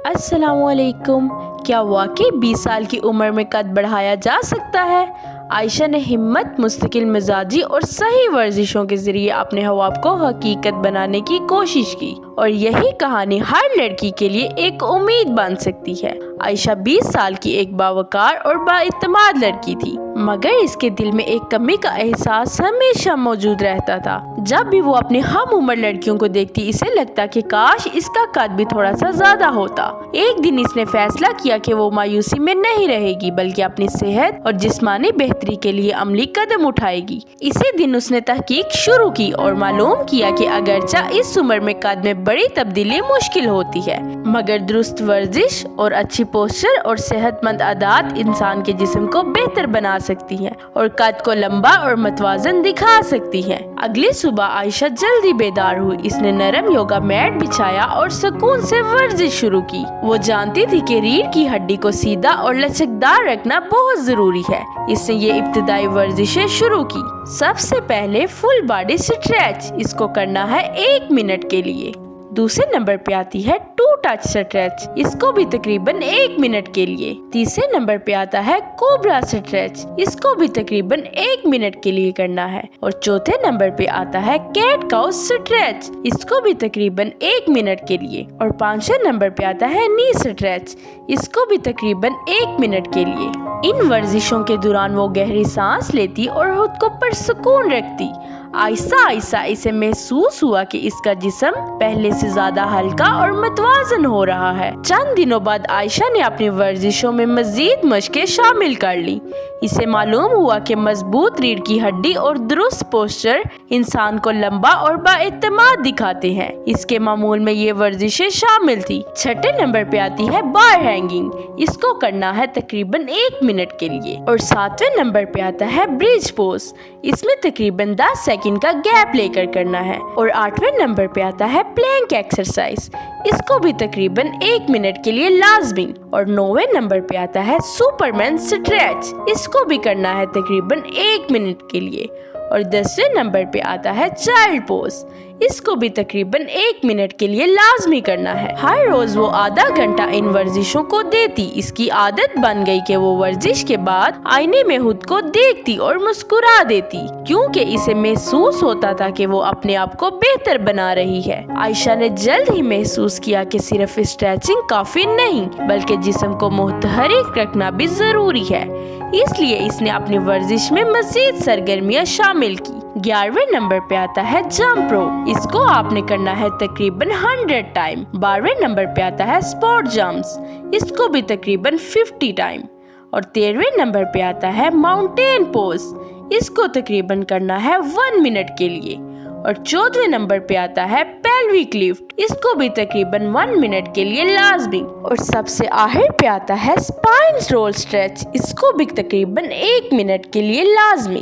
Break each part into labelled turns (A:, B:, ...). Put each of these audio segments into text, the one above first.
A: السلام علیکم۔ کیا واقعی 20 سال کی عمر میں قد بڑھایا جا سکتا ہے؟ عائشہ نے ہمت، مستقل مزاجی اور صحیح ورزشوں کے ذریعے اپنے خواب کو حقیقت بنانے کی کوشش کی، اور یہی کہانی ہر لڑکی کے لیے ایک امید بن سکتی ہے۔ عائشہ 20 سال کی ایک باوقار اور بااعتماد لڑکی تھی، مگر اس کے دل میں ایک کمی کا احساس ہمیشہ موجود رہتا تھا۔ جب بھی وہ اپنی ہم عمر لڑکیوں کو دیکھتی، اسے لگتا کہ کاش اس کا قد بھی تھوڑا سا زیادہ ہوتا۔ ایک دن اس نے فیصلہ کیا کہ وہ مایوسی میں نہیں رہے گی، بلکہ اپنی صحت اور جسمانی بہتری کے لیے عملی قدم اٹھائے گی۔ اسی دن اس نے تحقیق شروع کی اور معلوم کیا کہ اگرچہ اس عمر میں قد میں بڑی تبدیلی مشکل ہوتی ہے، مگر درست ورزش اور اچھی پوسچر اور صحت مند عادات انسان کے جسم کو بہتر بنا سکتی ہیں اور قد کو لمبا اور متوازن دکھا سکتی ہیں۔ اگلی صبح عائشہ جلدی بیدار ہوئی۔ اس نے نرم یوگا میٹ بچھایا اور سکون سے ورزش شروع کی۔ وہ جانتی تھی کہ ریڑھ کی ہڈی کو سیدھا اور لچکدار رکھنا بہت ضروری ہے۔ اس نے یہ ابتدائی ورزشیں شروع کی۔ سب سے پہلے فل باڈی سٹریچ، اس کو کرنا ہے 1 منٹ کے لیے۔ دوسرے نمبر پہ آتی ہے 2 ٹچ سٹریچ، اس کو بھی تقریباً 1 منٹ کے لیے۔ تیسرے نمبر پہ آتا ہے کوبرا سٹریچ، اس کو بھی تقریباً 1 منٹ کے لیے کرنا ہے۔ اور چوتھے نمبر پہ آتا ہے کیٹ کاؤ سٹریچ، اس کو بھی تقریباً 1 منٹ کے لیے۔ اور پانچویں نمبر پہ آتا ہے نی سٹریچ، اس کو بھی تقریباً 1 منٹ کے لیے۔ ان ورزشوں کے دوران وہ گہری سانس لیتی اور خود کو پرسکون رکھتی۔ آہستہ آہستہ اسے محسوس ہوا کہ اس کا جسم پہلے سے زیادہ ہلکا اور متوازن ہو رہا ہے۔ چند دنوں بعد عائشہ نے اپنی ورزشوں میں مزید مشقیں شامل کر لی۔ اسے معلوم ہوا کہ مضبوط ریڑھ کی ہڈی اور درست پوسچر انسان کو لمبا اور بااعتماد دکھاتے ہیں۔ اس کے معمول میں یہ ورزشیں شامل تھی۔ چھٹے نمبر پہ آتی ہے بار ہینگنگ، اس کو کرنا ہے تقریباً 1 منٹ کے لیے۔ اور 7ویں نمبر پہ آتا ہے برج پوز، اس میں تقریباً 10 سیکنڈ کا گیپ لے کر کرنا ہے۔ اور 8ویں نمبر پہ آتا ہے پلینک ایکسرسائز، اس کو بھی تقریباً 1 منٹ کے لیے لازمی۔ اور 9ویں نمبر پہ آتا ہے سپرمین سٹریچ، اس کو بھی کرنا ہے تقریباً 1 منٹ کے لیے۔ اور 10ویں نمبر پہ آتا ہے چائلڈ پوز، اس کو بھی تقریباً 1 منٹ کے لیے لازمی کرنا ہے۔ ہر روز وہ آدھا گھنٹہ ان ورزشوں کو دیتی۔ اس کی عادت بن گئی کہ وہ ورزش کے بعد آئینے میں خود کو دیکھتی اور مسکرا دیتی، کیونکہ اسے محسوس ہوتا تھا کہ وہ اپنے آپ کو بہتر بنا رہی ہے۔ عائشہ نے جلد ہی محسوس کیا کہ صرف اسٹریچنگ کافی نہیں، بلکہ جسم کو متحرک رکھنا بھی ضروری ہے۔ اس لیے اس نے اپنی ورزش میں مزید سرگرمیاں شامل کی۔ 11ویں نمبر پہ آتا ہے جمپ رو، اس کو آپ نے کرنا ہے تقریباً 100 ٹائم۔ 12ویں نمبر پہ آتا ہے اسپورٹ جمپس، اس کو بھی تقریباً 50 ٹائم۔ اور 13ویں نمبر پہ آتا ہے ماؤنٹین پوز، اس کو تقریباً کرنا ہے 1 منٹ کے لیے۔ اور 14ویں نمبر پہ آتا ہے پیلوک لفٹ، اس کو بھی تقریباً 1 منٹ کے لیے لازمی۔ اور سب سے آخر پہ آتا ہے اسپائن رول سٹریچ، اس کو بھی تقریباً 1 منٹ کے لیے لازمی۔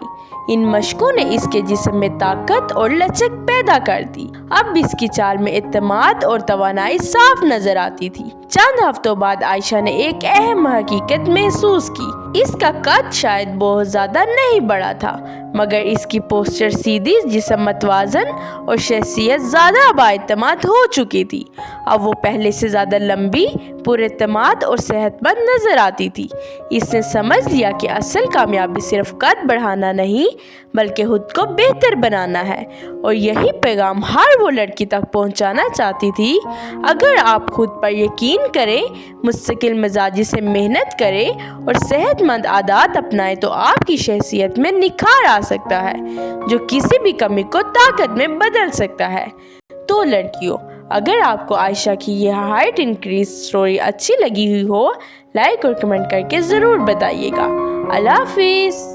A: ان مشقوں نے اس کے جسم میں طاقت اور لچک پیدا کر دی۔ اب اس کی چال میں اعتماد اور توانائی صاف نظر آتی تھی۔ چند ہفتوں بعد عائشہ نے ایک اہم حقیقت محسوس کی۔ اس کا قد شاید بہت زیادہ نہیں بڑا تھا، مگر اس کی پوسچر سیدھی، جسم متوازن اور شخصیت زیادہ بااعتماد ہو چکی تھی۔ اب وہ پہلے سے زیادہ لمبی، پر اعتماد اور صحت مند نظر آتی تھی۔ اس نے سمجھ لیا کہ اصل کامیابی صرف قد بڑھانا نہیں، بلکہ خود کو بہتر بنانا ہے، اور یہی پیغام ہر وہ لڑکی تک پہنچانا چاہتی تھی۔ اگر آپ خود پر یقین کریں، مستقل مزاجی سے محنت کریں اور صحت مند عادات اپنائیں، تو آپ کی شخصیت میں نکھار آ سکتا ہے، جو کسی بھی کمی کو طاقت میں بدل سکتا ہے۔ تو لڑکیوں، اگر آپ کو عائشہ کی یہ ہائٹ انکریز سٹوری اچھی لگی ہوئی ہو، لائک اور کمنٹ کر کے ضرور بتائیے گا۔ اللہ حافظ۔